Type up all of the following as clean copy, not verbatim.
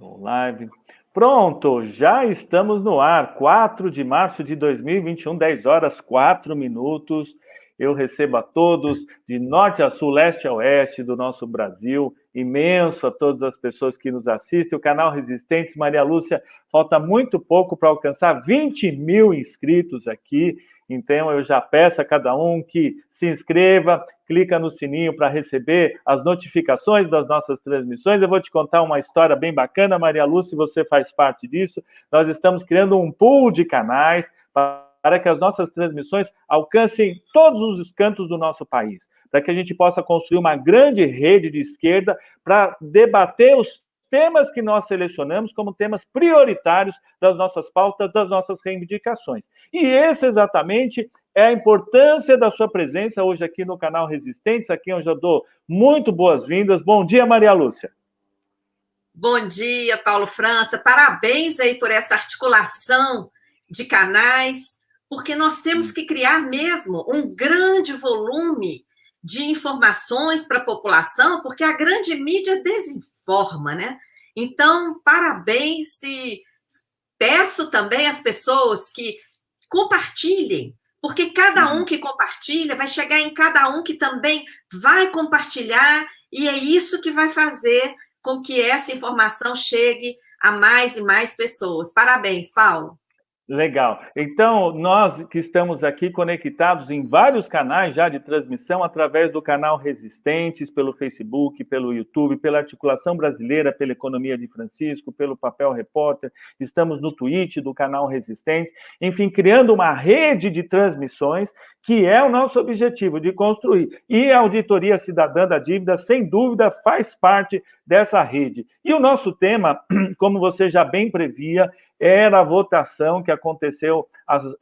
Go Live. Pronto, já estamos no ar. 4 de março de 2021, 10 horas, 4 minutos. Eu recebo a todos, de norte a sul, leste a oeste do nosso Brasil. Imenso a todas as pessoas que nos assistem. O canal Resistentes, Maria Lúcia, falta muito pouco para alcançar 20 mil inscritos aqui. Então, eu já peço a cada um que se inscreva, clica no sininho para receber as notificações das nossas transmissões. Eu vou te contar uma história bem bacana, Maria Lúcia, se você faz parte disso. Nós estamos criando um pool de canais para que as nossas transmissões alcancem todos os cantos do nosso país, para que a gente possa construir uma grande rede de esquerda para debater os temas que nós selecionamos como temas prioritários das nossas pautas, das nossas reivindicações. E esse exatamente é a importância da sua presença hoje aqui no canal Resistentes, aqui onde eu dou muito boas-vindas. Bom dia, Maria Lúcia. Bom dia, Paulo França. Parabéns aí por essa articulação de canais, porque nós temos que criar mesmo um grande volume de informações para a população, porque a grande mídia desinforma, né? Então, parabéns e peço também às pessoas que compartilhem, porque cada um que compartilha vai chegar em cada um que também vai compartilhar, e é isso que vai fazer com que essa informação chegue a mais e mais pessoas. Parabéns, Paulo. Legal. Então, nós que estamos aqui conectados em vários canais já de transmissão, através do canal Resistentes, pelo Facebook, pelo YouTube, pela Articulação Brasileira, pela Economia de Francisco, pelo Papel Repórter, estamos no Twitch do canal Resistentes, enfim, criando uma rede de transmissões, que é o nosso objetivo de construir. E a Auditoria Cidadã da Dívida, sem dúvida, faz parte dessa rede. E o nosso tema, como você já bem previa, era a votação que aconteceu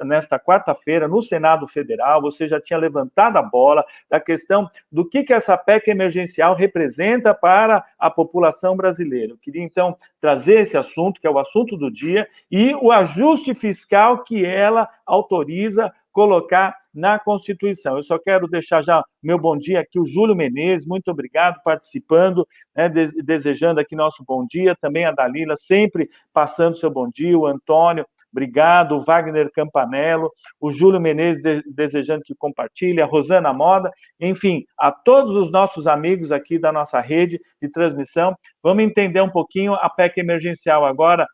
nesta quarta-feira no Senado Federal. Você já tinha levantado a bola da questão do que essa PEC emergencial representa para a população brasileira. Eu queria, então, trazer esse assunto, que é o assunto do dia, e o ajuste fiscal que ela autoriza colocar na Constituição. Eu só quero deixar já meu bom dia aqui, o Júlio Menezes, muito obrigado, participando, né, desejando aqui nosso bom dia, também a Dalila, sempre passando seu bom dia, o Antônio, obrigado, o Wagner Campanello, o Júlio Menezes desejando que compartilhe, a Rosana Moda, enfim, a todos os nossos amigos aqui da nossa rede de transmissão. Vamos entender um pouquinho a PEC emergencial agora,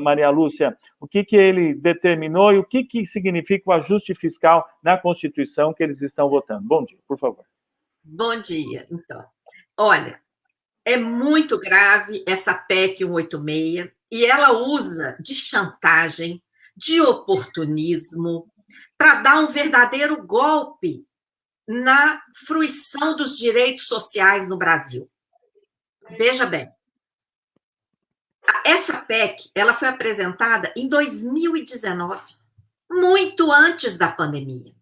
Maria Lúcia, o que ele determinou e o que significa o ajuste fiscal na Constituição que eles estão votando. Bom dia, por favor. Bom dia, então. Olha, é muito grave essa PEC 186 e ela usa de chantagem, de oportunismo, para dar um verdadeiro golpe na fruição dos direitos sociais no Brasil. Veja bem, essa PEC ela foi apresentada em 2019, muito antes da pandemia.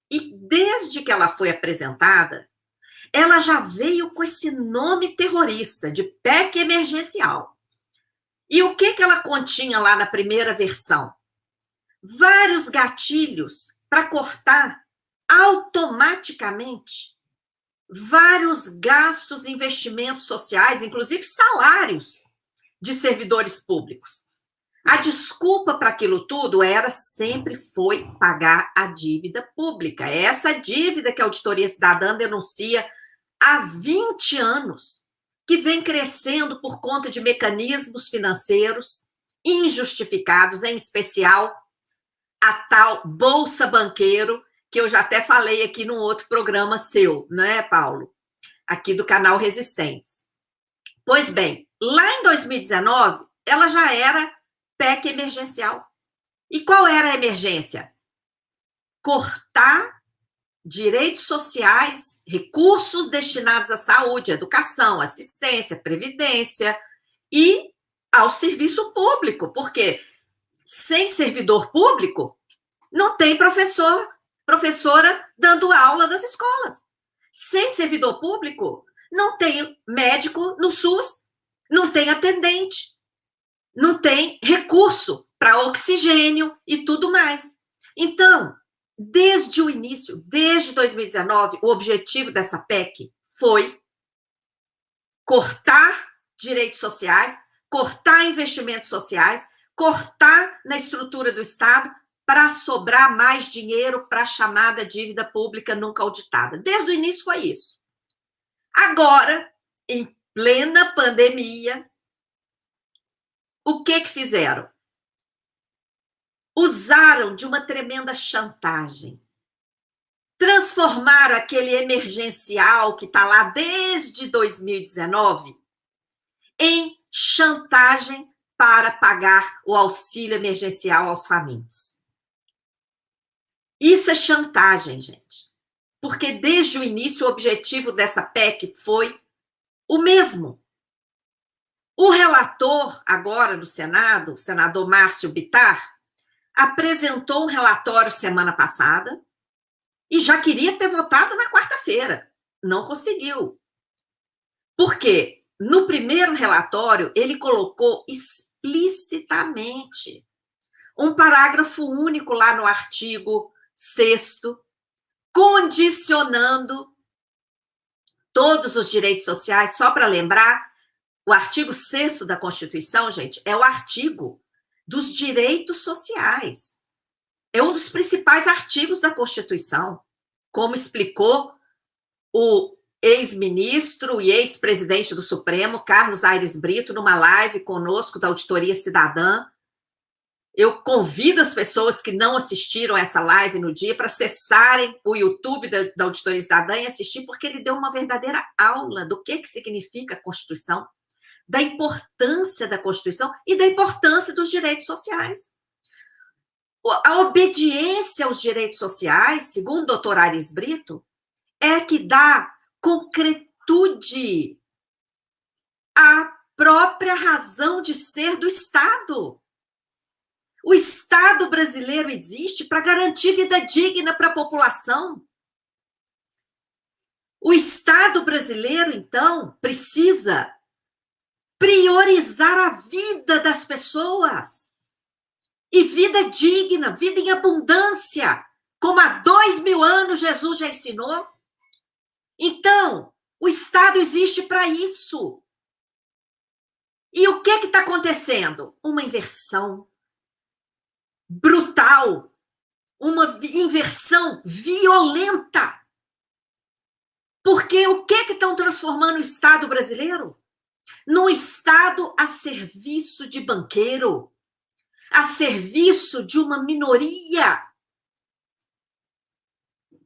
E desde que ela foi apresentada, ela já veio com esse nome terrorista de PEC emergencial. E o que ela continha lá na primeira versão? Vários gatilhos para cortar automaticamente vários gastos e investimentos sociais, inclusive salários de servidores públicos. A desculpa para aquilo tudo sempre foi pagar a dívida pública. É essa dívida que a Auditoria Cidadã denuncia há 20 anos, que vem crescendo por conta de mecanismos financeiros injustificados, em especial a tal Bolsa Banqueiro, que eu já até falei aqui num outro programa seu, não é, Paulo? Aqui do canal Resistentes. Pois bem, lá em 2019, ela já era PEC emergencial. E qual era a emergência? Cortar direitos sociais, recursos destinados à saúde, educação, assistência, previdência e ao serviço público, porque sem servidor público não tem professora dando aula nas escolas. Sem servidor público não tem médico no SUS, não tem atendente, não tem recurso para oxigênio e tudo mais. Então, desde o início, desde 2019, o objetivo dessa PEC foi cortar direitos sociais cortar investimentos sociais, cortar na estrutura do Estado para sobrar mais dinheiro para a chamada dívida pública nunca auditada. Desde o início foi isso. Agora, em plena pandemia, o que fizeram? Usaram de uma tremenda chantagem. Transformaram aquele emergencial que está lá desde 2019 em chantagem para pagar o auxílio emergencial aos famintos. Isso é chantagem, gente. Porque desde o início o objetivo dessa PEC foi o mesmo. O relator agora do Senado, o senador Márcio Bittar, apresentou um relatório semana passada e já queria ter votado na quarta-feira. Não conseguiu. Por quê? No primeiro relatório, ele colocou explicitamente um parágrafo único lá no artigo 6º, condicionando todos os direitos sociais. Só para lembrar, o artigo 6º da Constituição, gente, é o artigo dos direitos sociais. É um dos principais artigos da Constituição, como explicou o ex-ministro e ex-presidente do Supremo, Carlos Aires Brito, numa live conosco da Auditoria Cidadã. Eu convido as pessoas que não assistiram essa live no dia para acessarem o YouTube da Auditoria Cidadã e assistir, porque ele deu uma verdadeira aula do que significa a Constituição, da importância da Constituição e da importância dos direitos sociais. A obediência aos direitos sociais, segundo o doutor Aires Brito, é que dá concretude à própria razão de ser do Estado. O Estado brasileiro existe para garantir vida digna para a população. O Estado brasileiro, então, precisa priorizar a vida das pessoas. E vida digna, vida em abundância, como há 2000 anos Jesus já ensinou. Então, o Estado existe para isso. E o que está acontecendo? Uma inversão brutal, uma inversão violenta. Porque o que estão transformando o Estado brasileiro? Num Estado a serviço de banqueiro, a serviço de uma minoria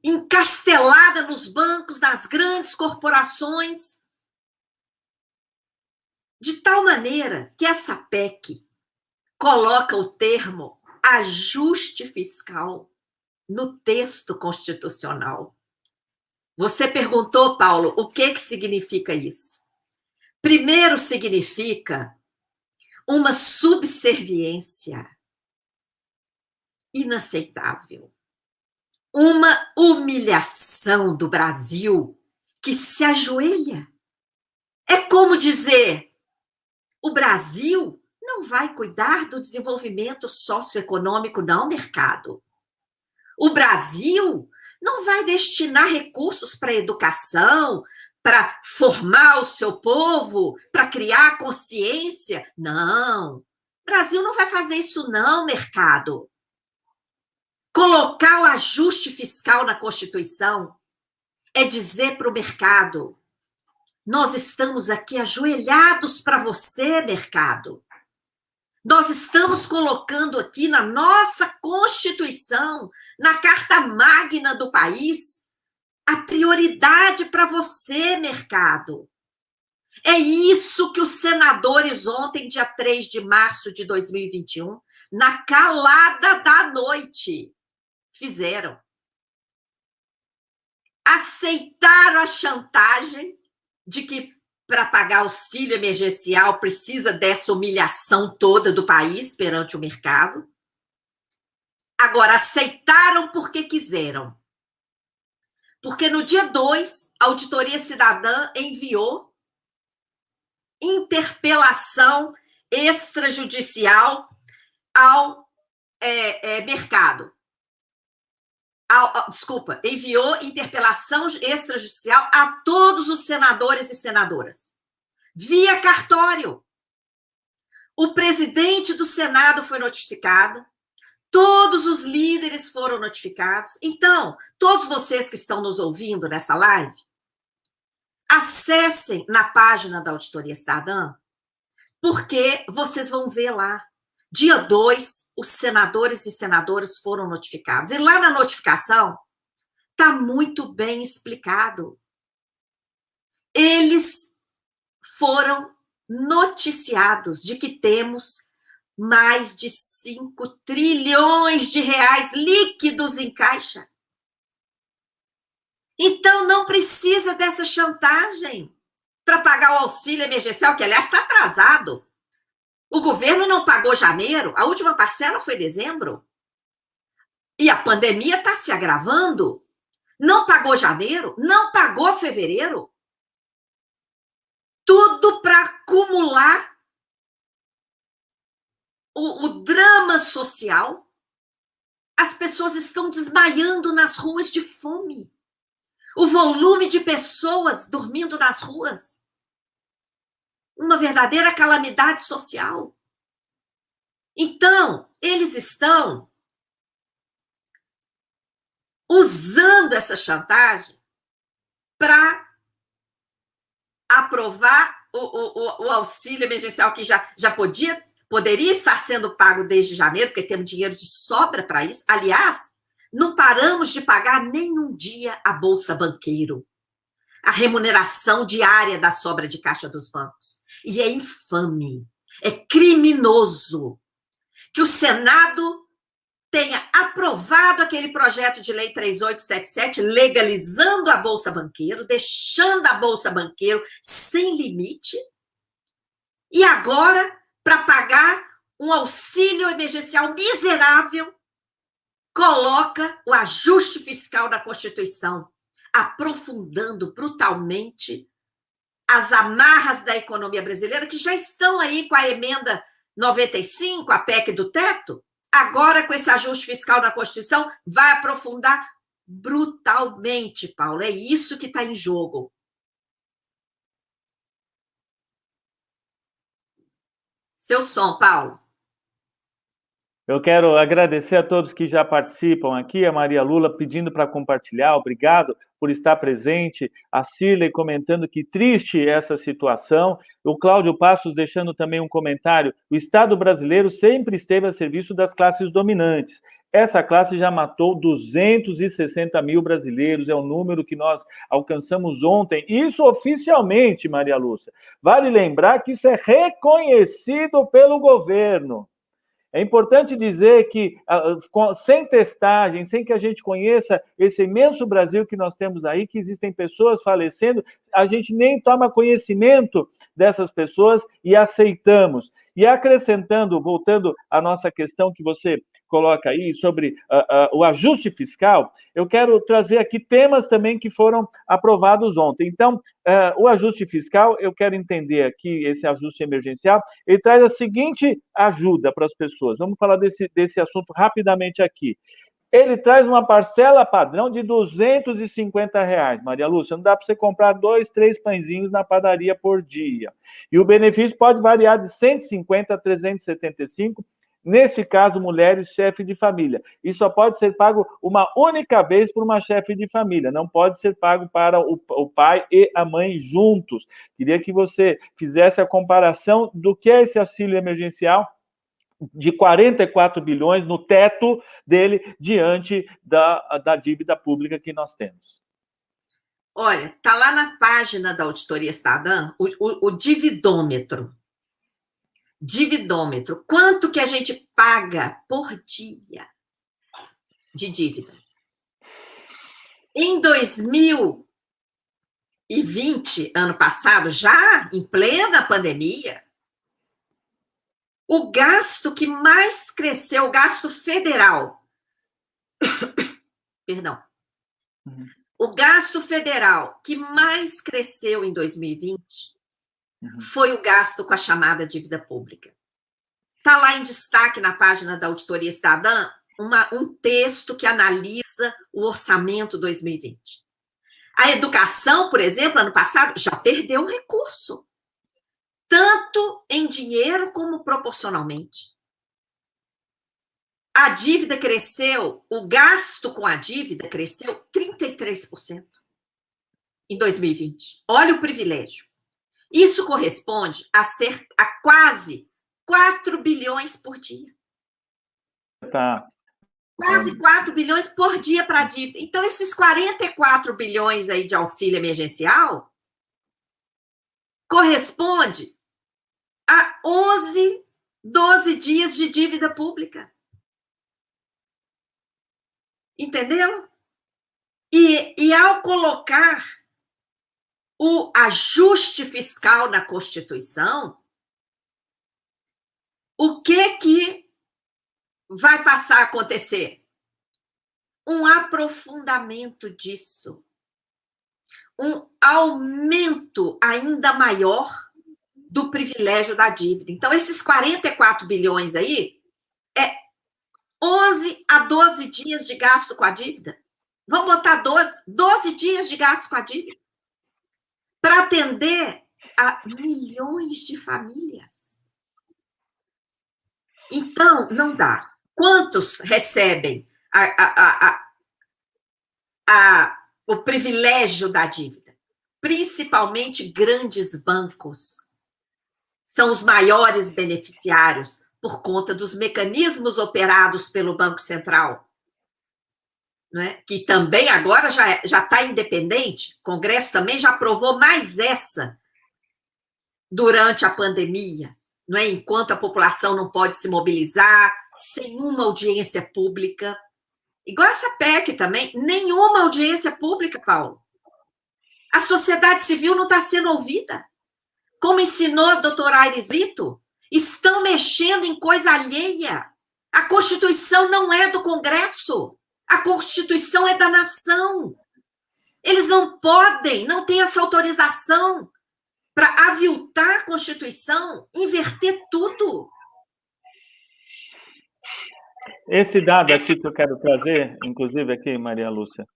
encastelada nos bancos, nas grandes corporações, de tal maneira que essa PEC coloca o termo ajuste fiscal no texto constitucional. Você perguntou, Paulo, o que significa isso? Primeiro, significa uma subserviência inaceitável, uma humilhação do Brasil que se ajoelha. É como dizer, o Brasil não vai cuidar do desenvolvimento socioeconômico, não, mercado. O Brasil não vai destinar recursos para a educação, para formar o seu povo, para criar consciência. Não, o Brasil não vai fazer isso não, mercado. Colocar o ajuste fiscal na Constituição é dizer para o mercado, nós estamos aqui ajoelhados para você, mercado. Nós estamos colocando aqui na nossa Constituição, na Carta Magna do país, a prioridade para você, mercado. É isso que os senadores ontem, dia 3 de março de 2021, na calada da noite, fizeram. Aceitaram a chantagem de que para pagar auxílio emergencial precisa dessa humilhação toda do país perante o mercado. Agora, aceitaram porque quiseram. Porque no dia 2, a Auditoria Cidadã enviou interpelação extrajudicial ao mercado. Enviou interpelação extrajudicial a todos os senadores e senadoras, via cartório. o presidente do Senado foi notificado, todos os líderes foram notificados. Então, todos vocês que estão nos ouvindo nessa live, acessem na página da Auditoria Cidadã, porque vocês vão ver lá. Dia 2, os senadores e senadoras foram notificados. E lá na notificação, está muito bem explicado. Eles foram noticiados de que temos mais de 5 trilhões de reais líquidos em caixa. Então, não precisa dessa chantagem para pagar o auxílio emergencial, que, aliás, está atrasado. O governo não pagou janeiro, a última parcela foi dezembro. E a pandemia está se agravando. Não pagou janeiro, não pagou fevereiro. Tudo para acumular o drama social. As pessoas estão desmaiando nas ruas de fome. O volume de pessoas dormindo nas ruas. Uma verdadeira calamidade social. Então, eles estão usando essa chantagem para aprovar o auxílio emergencial, que já poderia estar sendo pago desde janeiro, porque temos dinheiro de sobra para isso. Aliás, não paramos de pagar nem um dia a Bolsa Banqueiro, a remuneração diária da sobra de caixa dos bancos. E é infame, é criminoso que o Senado tenha aprovado aquele projeto de lei 3877, legalizando a Bolsa Banqueiro, deixando a Bolsa Banqueiro sem limite, e agora, para pagar um auxílio emergencial miserável, coloca o ajuste fiscal da Constituição, aprofundando brutalmente as amarras da economia brasileira, que já estão aí com a emenda 95, a PEC do teto. Agora, com esse ajuste fiscal da Constituição, vai aprofundar brutalmente, Paulo. É isso que está em jogo. Seu som, Paulo. Eu quero agradecer a todos que já participam aqui, a Maria Lula pedindo para compartilhar, obrigado por estar presente, a Cirlei comentando que triste essa situação, o Cláudio Passos deixando também um comentário, o Estado brasileiro sempre esteve a serviço das classes dominantes, essa classe já matou 260 mil brasileiros, é o número que nós alcançamos ontem, isso oficialmente, Maria Lúcia, vale lembrar que isso é reconhecido pelo governo. É importante dizer que, sem testagem, sem que a gente conheça esse imenso Brasil que nós temos aí, que existem pessoas falecendo, a gente nem toma conhecimento dessas pessoas e aceitamos. E acrescentando, voltando à nossa questão que você coloca aí sobre o ajuste fiscal, eu quero trazer aqui temas também que foram aprovados ontem. Então, o ajuste fiscal, eu quero entender aqui, esse ajuste emergencial, ele traz a seguinte ajuda para as pessoas. Vamos falar desse assunto rapidamente aqui. Ele traz uma parcela padrão de R$250, Maria Lúcia. Não dá para você comprar 2, 3 pãezinhos na padaria por dia. E o benefício pode variar de 150 a 375, neste caso, mulheres, chefe de família. E só pode ser pago uma única vez por uma chefe de família. Não pode ser pago para o pai e a mãe juntos. Queria que você fizesse a comparação do que é esse auxílio emergencial de 44 bilhões no teto dele diante da dívida pública que nós temos. Olha, está lá na página da Auditoria Cidadã o dividômetro. Dividômetro. Quanto que a gente paga por dia de dívida? Em 2020, ano passado, já em plena pandemia, o gasto que mais cresceu, o gasto federal, perdão, o gasto federal que mais cresceu em 2020 foi o gasto com a chamada dívida pública. Está lá em destaque na página da Auditoria Cidadã um texto que analisa o orçamento 2020. A educação, por exemplo, ano passado, já perdeu um recurso. tanto em dinheiro como proporcionalmente. A dívida cresceu, o gasto com a dívida cresceu 33% em 2020. Olha o privilégio. Isso corresponde a quase 4 bilhões por dia. Tá. Quase 4 bilhões por dia para a dívida. Então, esses 44 bilhões aí de auxílio emergencial corresponde a 11, 12 dias de dívida pública. Entendeu? E ao colocar o ajuste fiscal na Constituição, o que vai passar a acontecer? Um aprofundamento disso. Um aumento ainda maior do privilégio da dívida. Então, esses 44 bilhões aí é 11 a 12 dias de gasto com a dívida. Vamos botar 12 dias de gasto com a dívida para atender a milhões de famílias. Então, não dá. Quantos recebem o privilégio da dívida? Principalmente grandes bancos. São os maiores beneficiários por conta dos mecanismos operados pelo Banco Central, não é? Que também agora já está independente. O Congresso também já aprovou mais essa durante a pandemia, não é? Enquanto a população não pode se mobilizar, sem uma audiência pública. Igual essa PEC também, nenhuma audiência pública, Paulo. A sociedade civil não está sendo ouvida. Como ensinou o doutor Aires Brito, estão mexendo em coisa alheia. A Constituição não é do Congresso. A Constituição é da nação. Eles não podem, não têm essa autorização para aviltar a Constituição, inverter tudo. Esse dado aqui que eu quero trazer, inclusive aqui, Maria Lúcia,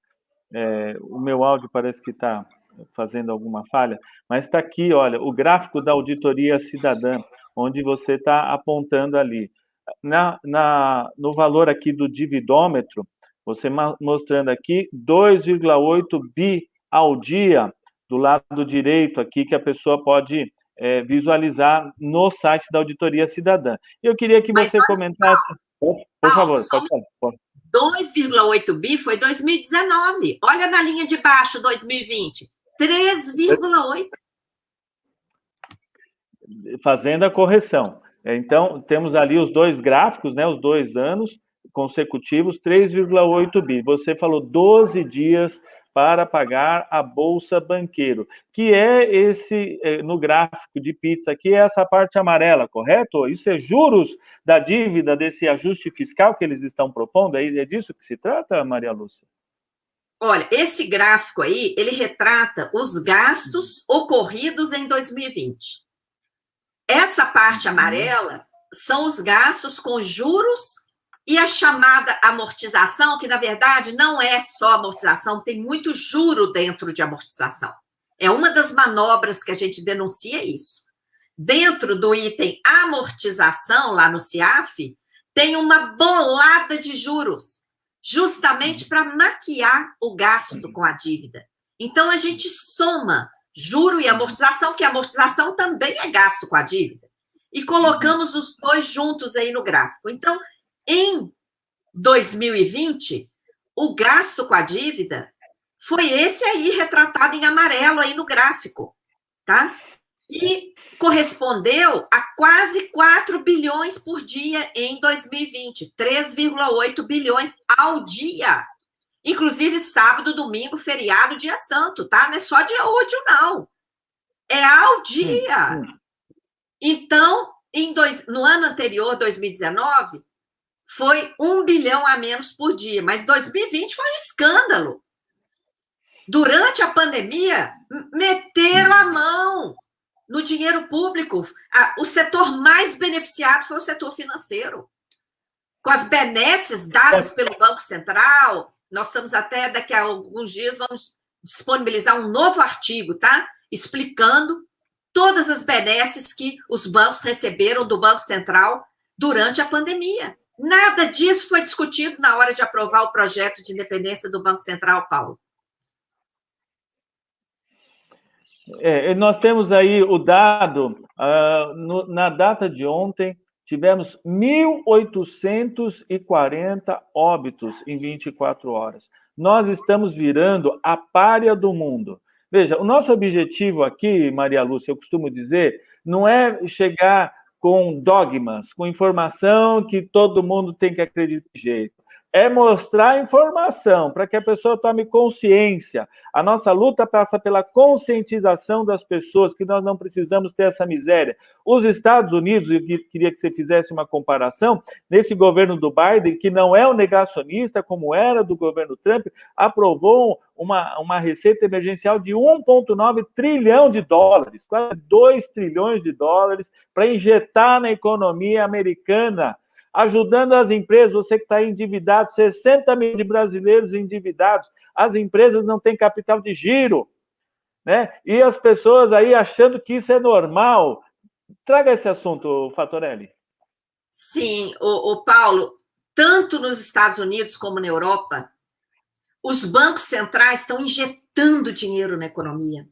o meu áudio parece que está fazendo alguma falha, mas está aqui, olha, o gráfico da Auditoria Cidadã, onde você está apontando ali. No valor aqui do dividômetro, você mostrando aqui 2,8 bi ao dia, do lado direito aqui, que a pessoa pode visualizar no site da Auditoria Cidadã. Eu queria que você comentasse... Por favor, pode falar. 2,8 bi foi 2019. Olha na linha de baixo, 2020. 3,8. Fazendo a correção. Então, temos ali os dois gráficos, né, os 2 anos consecutivos, 3,8 bi. Você falou 12 dias para pagar a Bolsa Banqueiro, que é esse, no gráfico de pizza aqui, é essa parte amarela, correto? Isso é juros da dívida, desse ajuste fiscal que eles estão propondo? É disso que se trata, Maria Lúcia? Olha, esse gráfico aí, ele retrata os gastos ocorridos em 2020. Essa parte amarela são os gastos com juros e a chamada amortização, que na verdade não é só amortização, tem muito juro dentro de amortização. É uma das manobras que a gente denuncia isso. Dentro do item amortização, lá no CIAF, tem uma bolada de juros, justamente para maquiar o gasto com a dívida. Então, a gente soma juro e amortização, que a amortização também é gasto com a dívida, e colocamos os dois juntos aí no gráfico. Então, em 2020, o gasto com a dívida foi esse aí, retratado em amarelo aí no gráfico, tá? E correspondeu a quase 4 bilhões por dia em 2020, 3,8 bilhões ao dia. Inclusive, sábado, domingo, feriado, dia santo, tá? Não é só dia útil, não. É ao dia. Então, no ano anterior, 2019, foi 1 bilhão a menos por dia, mas 2020 foi um escândalo. Durante a pandemia, meteram a mão no dinheiro público. O setor mais beneficiado foi o setor financeiro. Com as benesses dadas pelo Banco Central, nós estamos até, daqui a alguns dias, vamos disponibilizar um novo artigo, tá? Explicando todas as benesses que os bancos receberam do Banco Central durante a pandemia. Nada disso foi discutido na hora de aprovar o projeto de independência do Banco Central, Paulo. Nós temos aí o dado, na data de ontem, tivemos 1.840 óbitos em 24 horas. Nós estamos virando a pária do mundo. Veja, o nosso objetivo aqui, Maria Lúcia, eu costumo dizer, não é chegar com dogmas, com informação que todo mundo tem que acreditar de jeito. É mostrar informação para que a pessoa tome consciência. A nossa luta passa pela conscientização das pessoas, que nós não precisamos ter essa miséria. Os Estados Unidos, eu queria que você fizesse uma comparação, nesse governo do Biden, que não é o negacionista, como era do governo Trump, aprovou uma receita emergencial de 1,9 trilhão de dólares, quase 2 trilhões de dólares, para injetar na economia americana, ajudando as empresas. Você que está endividado, 60 milhões de brasileiros endividados, as empresas não têm capital de giro, né? E as pessoas aí achando que isso é normal. Traga esse assunto, Fatorelli. Sim, o Paulo, tanto nos Estados Unidos como na Europa, os bancos centrais estão injetando dinheiro na economia,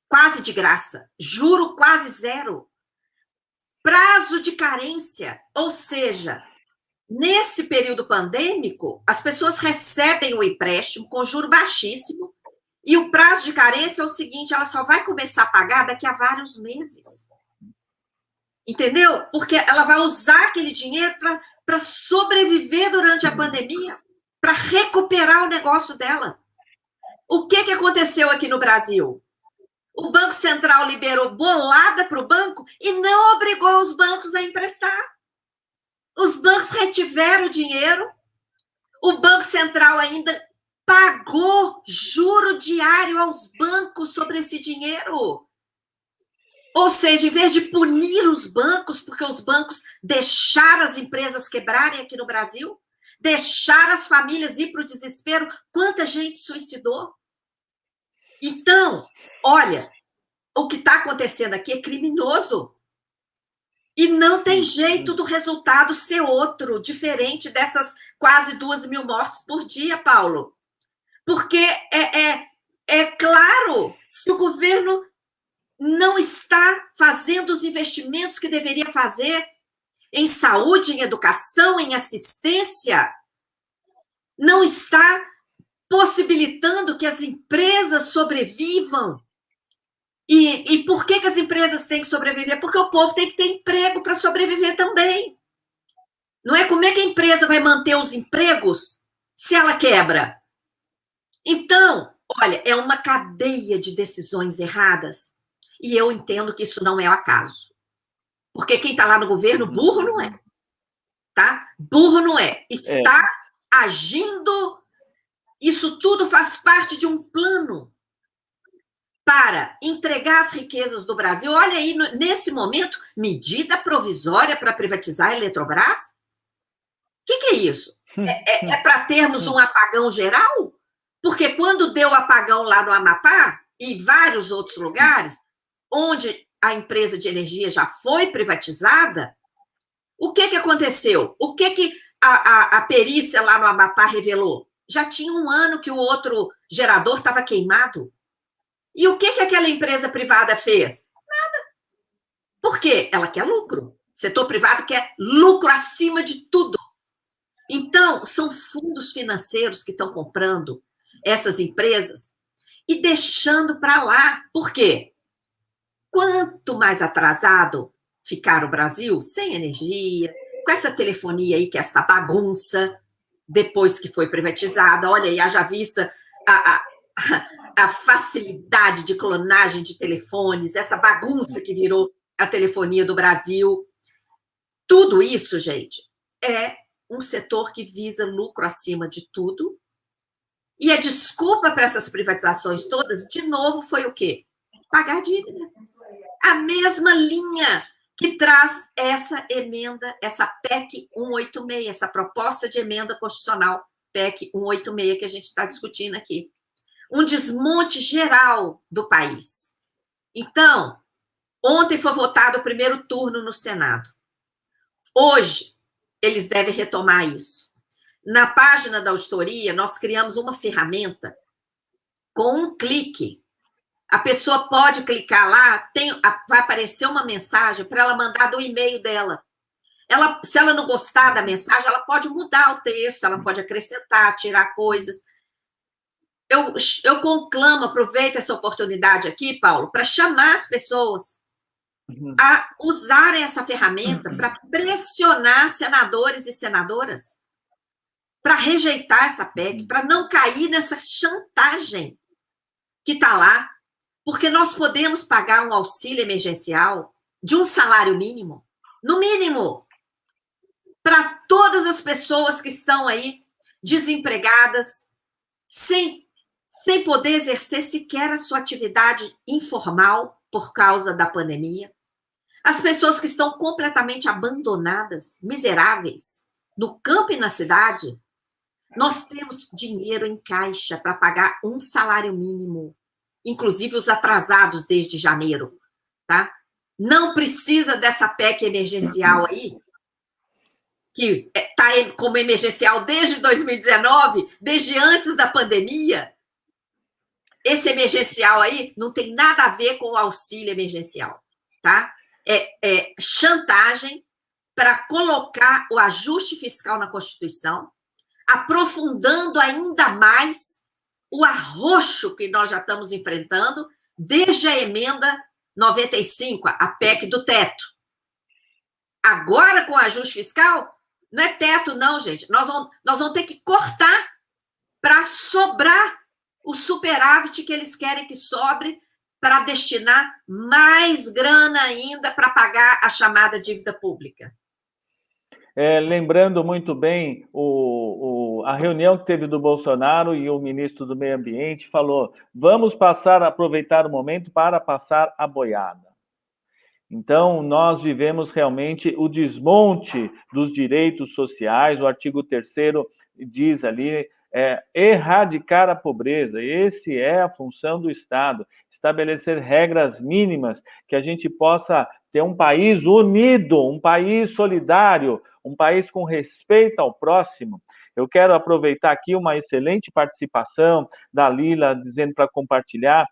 quase de graça, juro quase zero, prazo de carência, ou seja, nesse período pandêmico, as pessoas recebem o empréstimo com juro baixíssimo e o prazo de carência é o seguinte, ela só vai começar a pagar daqui a vários meses. Entendeu? Porque ela vai usar aquele dinheiro para sobreviver durante a pandemia, para recuperar o negócio dela. O que aconteceu aqui no Brasil? O Banco Central liberou bolada para o banco e não obrigou os bancos a emprestar. Os bancos retiveram o dinheiro, o Banco Central ainda pagou juro diário aos bancos sobre esse dinheiro. Ou seja, em vez de punir os bancos, porque os bancos deixaram as empresas quebrarem aqui no Brasil, deixaram as famílias ir para o desespero, quanta gente suicidou? Então, olha, o que está acontecendo aqui é criminoso. E não tem jeito do resultado ser outro, diferente dessas quase 2.000 mortes por dia, Paulo. Porque é claro, se o governo não está fazendo os investimentos que deveria fazer em saúde, em educação, em assistência, não está possibilitando que as empresas sobrevivam. E por que as empresas têm que sobreviver? Porque o povo tem que ter emprego para sobreviver também. Não é como é que a empresa vai manter os empregos se ela quebra? Então, olha, é uma cadeia de decisões erradas e eu entendo que isso não é o acaso. Porque quem está lá no governo, burro não é. Tá? Burro não é. Está agindo, isso tudo faz parte de um plano para entregar as riquezas do Brasil. Olha aí, nesse momento, medida provisória para privatizar a Eletrobras? O que é isso? É para termos um apagão geral? Porque quando deu apagão lá no Amapá e vários outros lugares, onde a empresa de energia já foi privatizada, o que aconteceu? O que a perícia lá no Amapá revelou? Já tinha um ano que o outro gerador estava queimado. E o que aquela empresa privada fez? Nada. Por quê? Ela quer lucro. O setor privado quer lucro acima de tudo. Então, são fundos financeiros que estão comprando essas empresas e deixando para lá. Por quê? Quanto mais atrasado ficar o Brasil, sem energia, com essa telefonia aí, que é essa bagunça, depois que foi privatizada, olha aí, haja vista a facilidade de clonagem de telefones, essa bagunça que virou a telefonia do Brasil. Tudo isso, gente, é um setor que visa lucro acima de tudo. E a desculpa para essas privatizações todas, de novo, foi o quê? Pagar dívida. A mesma linha que traz essa emenda, essa PEC 186, essa proposta de emenda constitucional, PEC 186, que a gente está discutindo aqui. Um desmonte geral do país. Então, Ontem foi votado o primeiro turno no Senado. Hoje, eles devem retomar isso. Na página da auditoria, nós criamos uma ferramenta com um clique. A pessoa pode clicar lá, vai aparecer uma mensagem para ela mandar do e-mail dela. Se ela não gostar da mensagem, ela pode mudar o texto, ela pode acrescentar, tirar coisas. Eu conclamo, aproveito essa oportunidade aqui, Paulo, para chamar as pessoas a usarem essa ferramenta para pressionar senadores e senadoras para rejeitar essa PEC, para não cair nessa chantagem que está lá, porque nós podemos pagar um auxílio emergencial de um salário mínimo, no mínimo, para todas as pessoas que estão aí desempregadas, sem poder exercer sequer a sua atividade informal por causa da pandemia. As pessoas que estão completamente abandonadas, miseráveis, no campo e na cidade. Nós temos dinheiro em caixa para pagar um salário mínimo, inclusive os atrasados desde janeiro, tá? Não precisa dessa PEC emergencial aí, que está como emergencial desde 2019, desde antes da pandemia. Esse emergencial aí não tem nada a ver com o auxílio emergencial, tá? É chantagem para colocar o ajuste fiscal na Constituição, aprofundando ainda mais o arroxo que nós já estamos enfrentando desde a emenda 95, a PEC do teto. Agora, com o ajuste fiscal, não é teto não, gente. Nós vamos ter que cortar para sobrar o superávit que eles querem que sobre para destinar mais grana ainda para pagar a chamada dívida pública. Lembrando muito bem a reunião que teve do Bolsonaro e o ministro do Meio Ambiente falou: vamos aproveitar o momento para passar a boiada. Então, nós vivemos realmente o desmonte dos direitos sociais. O artigo 3º diz ali, erradicar a pobreza. Esse é a função do Estado, estabelecer regras mínimas que a gente possa ter um país unido, um país solidário, um país com respeito ao próximo. Eu quero aproveitar aqui uma excelente participação da Lila, dizendo para compartilhar.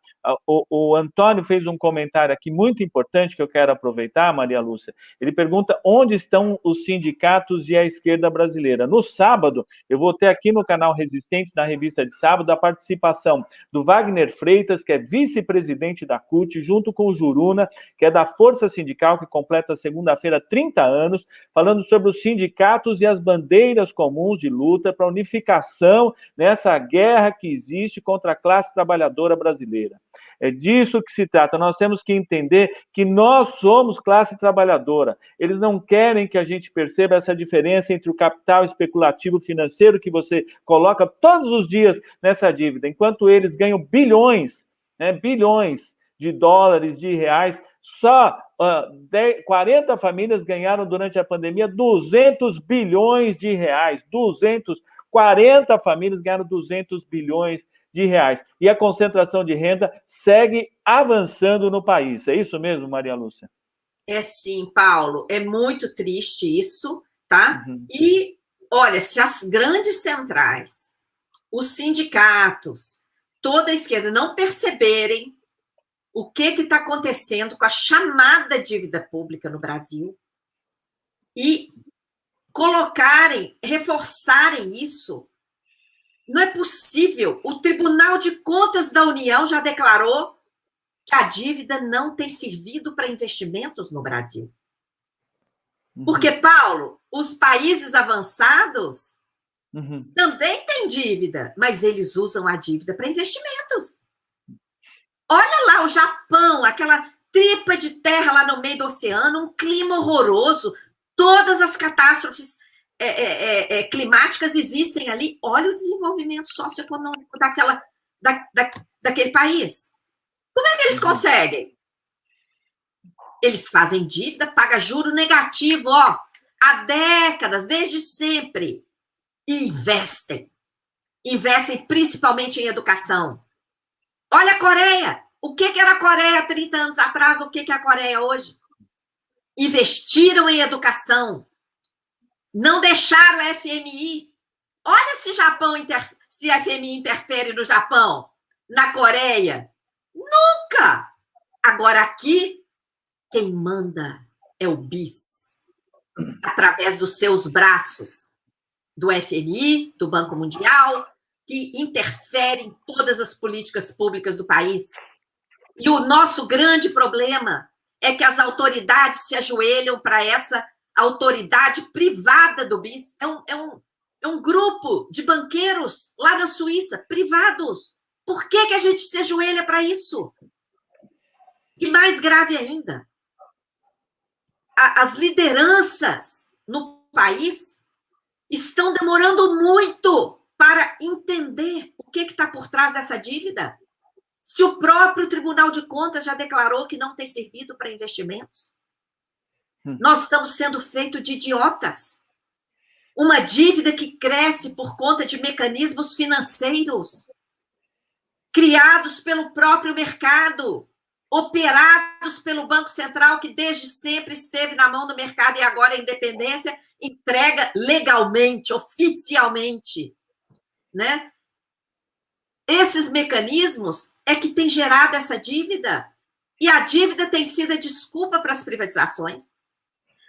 O Antônio fez um comentário aqui muito importante que eu quero aproveitar, Maria Lúcia. Ele pergunta onde estão os sindicatos e a esquerda brasileira. No sábado, eu vou ter aqui no canal Resistentes, na revista de sábado, a participação do Wagner Freitas, que é vice-presidente da CUT, junto com o Juruna, que é da Força Sindical, que completa segunda-feira 30 anos, falando sobre os sindicatos e as bandeiras comuns de luta para a unificação nessa guerra que existe contra a classe trabalhadora brasileira. É disso que se trata. Nós temos que entender que nós somos classe trabalhadora. Eles não querem que a gente perceba essa diferença entre o capital especulativo financeiro que você coloca todos os dias nessa dívida, enquanto eles ganham bilhões, bilhões de dólares, de reais. Só 40 famílias ganharam durante a pandemia 200 bilhões de reais. 40 famílias ganharam 200 bilhões de reais. E a concentração de renda segue avançando no país. É isso mesmo, Maria Lúcia? É sim, Paulo. É muito triste isso, tá? E, olha, se as grandes centrais, os sindicatos, toda a esquerda não perceberem o que está acontecendo com a chamada dívida pública no Brasil e reforçarem isso, não é possível. O Tribunal de Contas da União já declarou que a dívida não tem servido para investimentos no Brasil. Porque, Paulo, os países avançados também têm dívida, mas eles usam a dívida para investimentos. Olha lá o Japão, aquela tripa de terra lá no meio do oceano, um clima horroroso, todas as catástrofes climáticas existem ali. Olha o desenvolvimento socioeconômico daquele país. Como é que eles conseguem? Eles fazem dívida, pagam juro negativo, há décadas, desde sempre. E investem. Investem principalmente em educação. Olha a Coreia, O que era a Coreia há 30 anos atrás? O que é a Coreia hoje? Investiram em educação. Não deixaram o FMI. Olha se se a FMI interfere no Japão, na Coreia. Nunca! Agora aqui, quem manda é o BIS, através dos seus braços, do FMI, do Banco Mundial, que interfere em todas as políticas públicas do país. E o nosso grande problema é que as autoridades se ajoelham para essa autoridade privada do BIS. É um grupo de banqueiros lá na Suíça, privados. Por que a gente se ajoelha para isso? E mais grave ainda, as lideranças no país estão demorando muito para entender o que está por trás dessa dívida. Se o próprio Tribunal de Contas já declarou que não tem servido para investimentos, nós estamos sendo feitos de idiotas. Uma dívida que cresce por conta de mecanismos financeiros criados pelo próprio mercado, operados pelo Banco Central, que desde sempre esteve na mão do mercado e agora a independência entrega legalmente, oficialmente, né? Esses mecanismos é que têm gerado essa dívida. E a dívida tem sido a desculpa para as privatizações,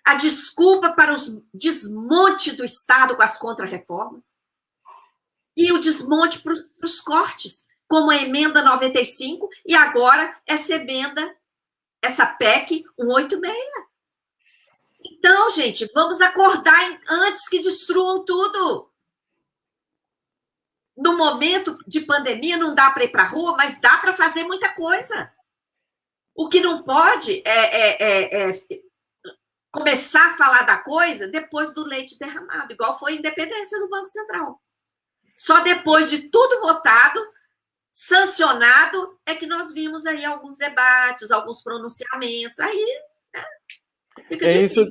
a desculpa para o desmonte do Estado com as contrarreformas e o desmonte para os cortes, como a emenda 95 e agora essa emenda, essa PEC 186. Então, gente, vamos acordar antes que destruam tudo. No momento de pandemia não dá para ir para a rua, mas dá para fazer muita coisa. O que não pode é começar a falar da coisa depois do leite derramado, igual foi a independência do Banco Central. Só depois de tudo votado, sancionado, é que nós vimos aí alguns debates, alguns pronunciamentos. Aí, né, fica difícil.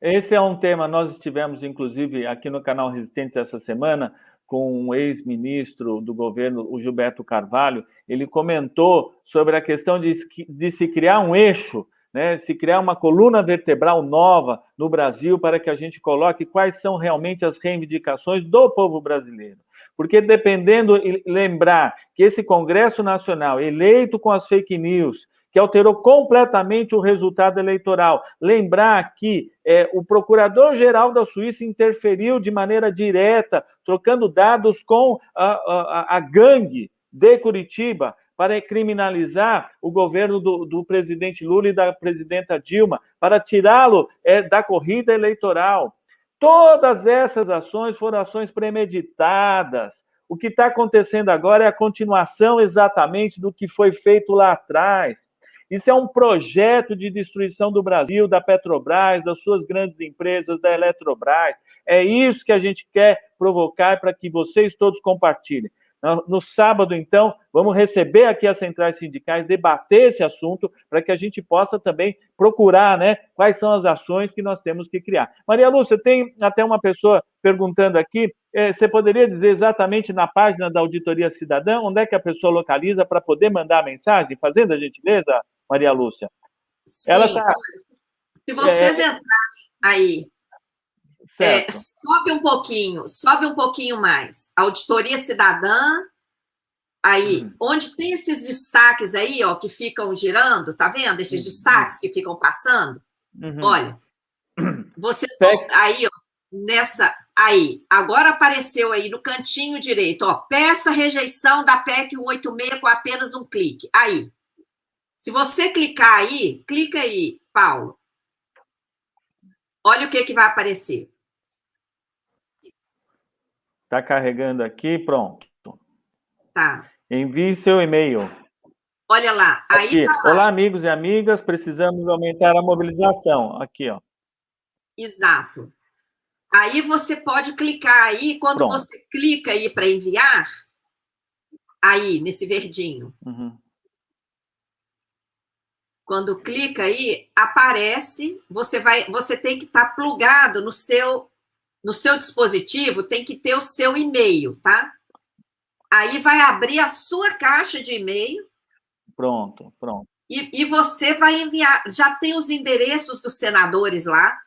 Esse é um tema, nós estivemos, inclusive, aqui no canal Resistentes essa semana, com um ex-ministro do governo, o Gilberto Carvalho. Ele comentou sobre a questão de se criar um eixo, né, se criar uma coluna vertebral nova no Brasil para que a gente coloque quais são realmente as reivindicações do povo brasileiro. Porque dependendo, lembrar que esse Congresso Nacional, eleito com as fake news, que alterou completamente o resultado eleitoral. Lembrar que o Procurador-Geral da Suíça interferiu de maneira direta, trocando dados com a gangue de Curitiba para criminalizar o governo do presidente Lula e da presidenta Dilma, para tirá-lo da corrida eleitoral. Todas essas ações foram ações premeditadas. O que está acontecendo agora é a continuação exatamente do que foi feito lá atrás. Isso é um projeto de destruição do Brasil, da Petrobras, das suas grandes empresas, da Eletrobras. É isso que a gente quer provocar para que vocês todos compartilhem. No sábado, então, vamos receber aqui as centrais sindicais, debater esse assunto, para que a gente possa também procurar, né, quais são as ações que nós temos que criar. Maria Lúcia, tem até uma pessoa perguntando aqui, você poderia dizer exatamente na página da Auditoria Cidadã, onde é que a pessoa localiza para poder mandar a mensagem, fazendo a gentileza, Maria Lúcia? Sim, ela tá... se vocês entrarem aí, sobe um pouquinho mais. Auditoria Cidadã, aí, onde tem esses destaques aí, ó, que ficam girando, tá vendo? Esses destaques que ficam passando. Olha, vocês vão aí, ó, aí, agora apareceu aí no cantinho direito, ó, peça rejeição da PEC 186 com apenas um clique. Aí, se você clicar aí, clica aí, Paulo. Olha o que vai aparecer. Está carregando aqui, pronto. Tá. Envie seu e-mail. Olha lá, aí tá lá. Olá, amigos e amigas, precisamos aumentar a mobilização. Aqui, ó. Exato. Aí você pode clicar aí, quando você clica aí para enviar, aí, nesse verdinho. Quando clica aí, aparece, você tem que estar plugado no seu dispositivo, tem que ter o seu e-mail, tá? Aí vai abrir a sua caixa de e-mail. Pronto, pronto. E você vai enviar, já tem os endereços dos senadores lá,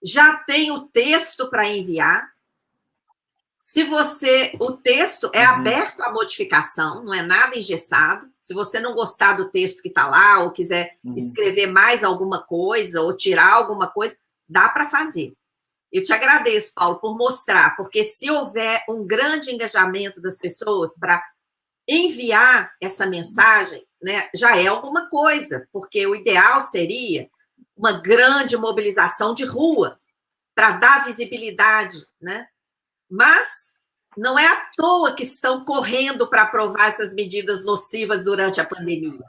já tem o texto para enviar. Se você, o texto é aberto à modificação, não é nada engessado. Se você não gostar do texto que está lá, ou quiser escrever mais alguma coisa, ou tirar alguma coisa, dá para fazer. Eu te agradeço, Paulo, por mostrar, porque se houver um grande engajamento das pessoas para enviar essa mensagem, né, já é alguma coisa, porque o ideal seria uma grande mobilização de rua para dar visibilidade, né? Mas não é à toa que estão correndo para aprovar essas medidas nocivas durante a pandemia,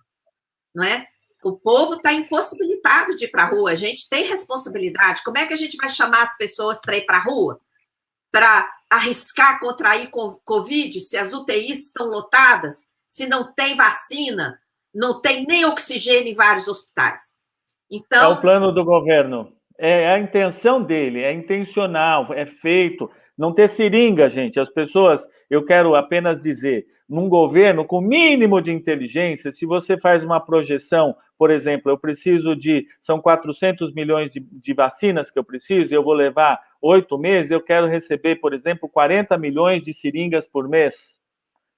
não é? O povo está impossibilitado de ir para a rua, a gente tem responsabilidade. Como é que a gente vai chamar as pessoas para ir para a rua? Para arriscar contrair Covid, se as UTIs estão lotadas, se não tem vacina, não tem nem oxigênio em vários hospitais. Então, é o plano do governo, é a intenção dele, é intencional, é feito. Não ter seringa, gente. As pessoas, eu quero apenas dizer, num governo com mínimo de inteligência, se você faz uma projeção, por exemplo, eu preciso são 400 milhões de vacinas que eu preciso, eu vou levar 8 meses, eu quero receber, por exemplo, 40 milhões de seringas por mês.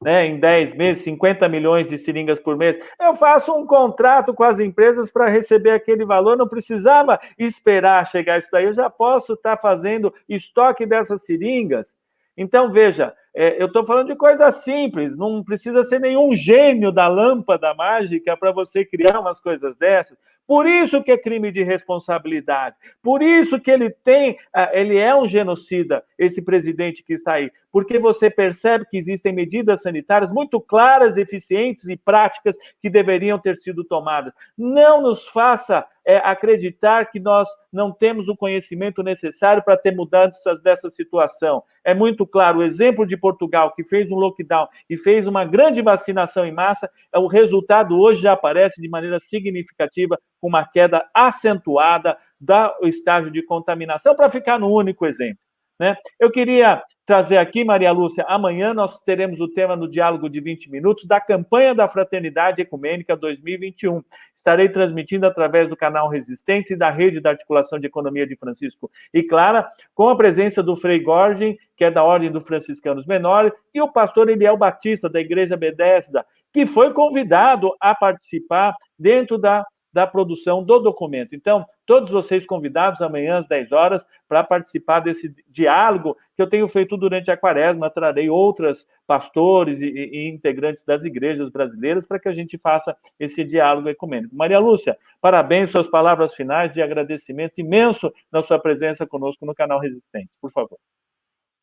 Né, em 10 meses, 50 milhões de seringas por mês. Eu faço um contrato com as empresas para receber aquele valor, não precisava esperar chegar isso daí, eu já posso estar fazendo estoque dessas seringas. Então, veja, eu estou falando de coisa simples, não precisa ser nenhum gênio da lâmpada mágica para você criar umas coisas dessas. Por isso que é crime de responsabilidade, por isso que ele é um genocida, esse presidente que está aí, porque você percebe que existem medidas sanitárias muito claras, eficientes e práticas que deveriam ter sido tomadas. Não nos faça acreditar que nós não temos o conhecimento necessário para ter mudanças dessa situação. É muito claro, o exemplo de Portugal, que fez um lockdown e fez uma grande vacinação em massa, o resultado hoje já aparece de maneira significativa, com uma queda acentuada do estágio de contaminação, para ficar no único exemplo. Né? Eu queria trazer aqui, Maria Lúcia, amanhã nós teremos o tema no Diálogo de 20 Minutos da campanha da Fraternidade Ecumênica 2021. Estarei transmitindo através do canal Resistência e da Rede da Articulação de Economia de Francisco e Clara, com a presença do Frei Gorgem, que é da Ordem dos Franciscanos Menores, e o pastor Eliel Batista, da Igreja Bethesda, que foi convidado a participar dentro da produção do documento. Então, todos vocês convidados amanhã às 10 horas para participar desse diálogo que eu tenho feito durante a quaresma. Trarei outros pastores e integrantes das igrejas brasileiras para que a gente faça esse diálogo ecumênico. Maria Lúcia, parabéns, suas palavras finais de agradecimento imenso na sua presença conosco no canal Resistente, por favor.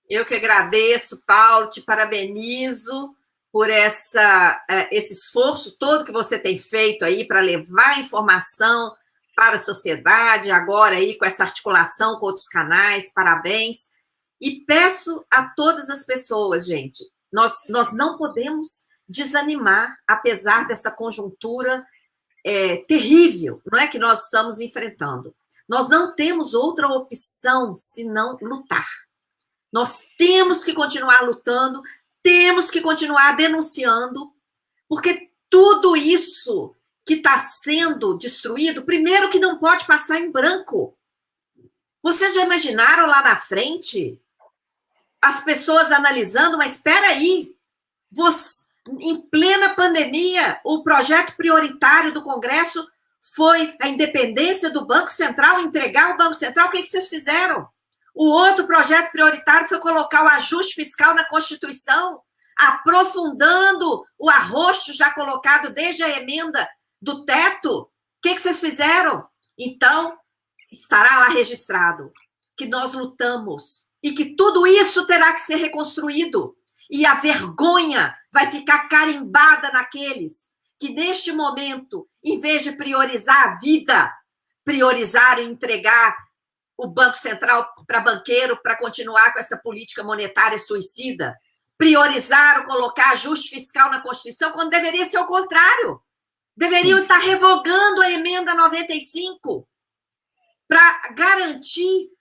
Eu que agradeço, Paulo, te parabenizo por esse esforço todo que você tem feito aí para levar informação para a sociedade, agora aí com essa articulação com outros canais, parabéns. E peço a todas as pessoas, gente, nós não podemos desanimar, apesar dessa conjuntura terrível, não é, que nós estamos enfrentando. Nós não temos outra opção senão lutar. Nós temos que continuar lutando, temos que continuar denunciando, porque tudo isso que está sendo destruído, primeiro que não pode passar em branco. Vocês já imaginaram lá na frente as pessoas analisando, mas espera aí, em plena pandemia, o projeto prioritário do Congresso foi a independência do Banco Central, entregar o Banco Central, o que vocês fizeram? O outro projeto prioritário foi colocar o ajuste fiscal na Constituição, aprofundando o arroxo já colocado desde a emenda do teto. O que vocês fizeram? Então, estará lá registrado que nós lutamos e que tudo isso terá que ser reconstruído. E a vergonha vai ficar carimbada naqueles que, neste momento, em vez de priorizar a vida, priorizaram entregar o Banco Central para banqueiro para continuar com essa política monetária suicida, priorizaram colocar ajuste fiscal na Constituição, quando deveria ser o contrário. Deveriam estar revogando a emenda 95 para garantir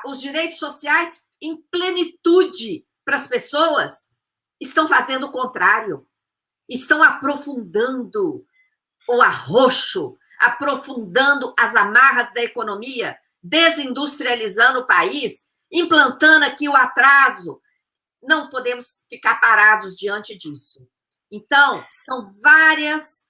os direitos sociais em plenitude para as pessoas. Estão fazendo o contrário. estão aprofundando o arroxo, aprofundando as amarras da economia, desindustrializando o país, implantando aqui o atraso. Não podemos ficar parados diante disso. Então, são várias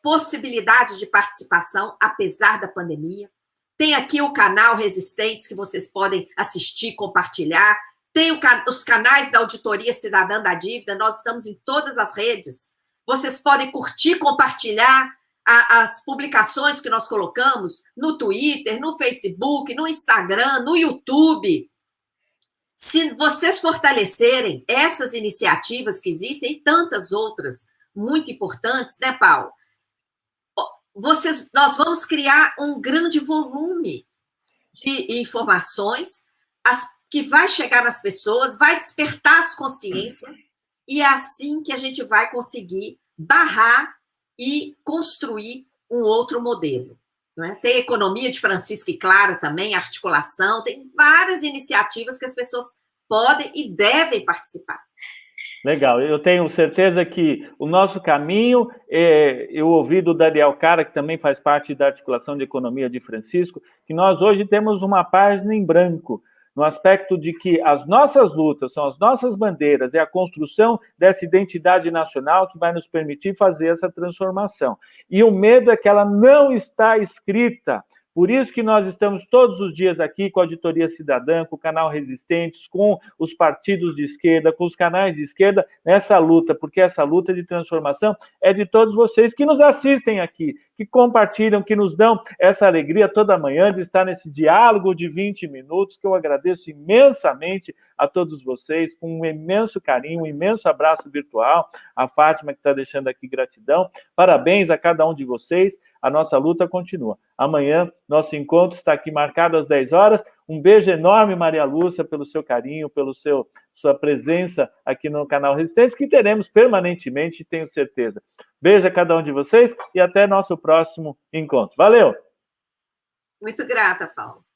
possibilidades de participação, apesar da pandemia. Tem aqui o canal Resistentes, que vocês podem assistir, compartilhar. Tem os canais da Auditoria Cidadã da Dívida, nós estamos em todas as redes. Vocês podem curtir, compartilhar as publicações que nós colocamos no Twitter, no Facebook, no Instagram, no YouTube. Se vocês fortalecerem essas iniciativas que existem e tantas outras muito importantes, né, Paulo? Nós vamos criar um grande volume de informações que vai chegar nas pessoas, vai despertar as consciências, e é assim que a gente vai conseguir barrar e construir um outro modelo. Não é? Tem a economia de Francisco e Clara também, articulação, tem várias iniciativas que as pessoas podem e devem participar. Legal, eu tenho certeza que o nosso caminho, eu ouvi do Daniel Cara, que também faz parte da articulação de economia de Francisco, que nós hoje temos uma página em branco, no aspecto de que as nossas lutas são as nossas bandeiras, é a construção dessa identidade nacional que vai nos permitir fazer essa transformação. E o medo é que ela não está escrita. Por isso que nós estamos todos os dias aqui com a Auditoria Cidadã, com o canal Resistentes, com os partidos de esquerda, com os canais de esquerda, nessa luta, porque essa luta de transformação é de todos vocês que nos assistem aqui, que compartilham, que nos dão essa alegria toda manhã de estar nesse diálogo de 20 minutos, que eu agradeço imensamente a todos vocês, com um imenso carinho, um imenso abraço virtual, a Fátima que está deixando aqui gratidão, parabéns a cada um de vocês, a nossa luta continua. Amanhã, nosso encontro está aqui marcado às 10 horas. Um beijo enorme, Maria Lúcia, pelo seu carinho, pelo sua presença aqui no canal Resistência, que teremos permanentemente, tenho certeza. Beijo a cada um de vocês e até nosso próximo encontro. Valeu! Muito grata, Paulo.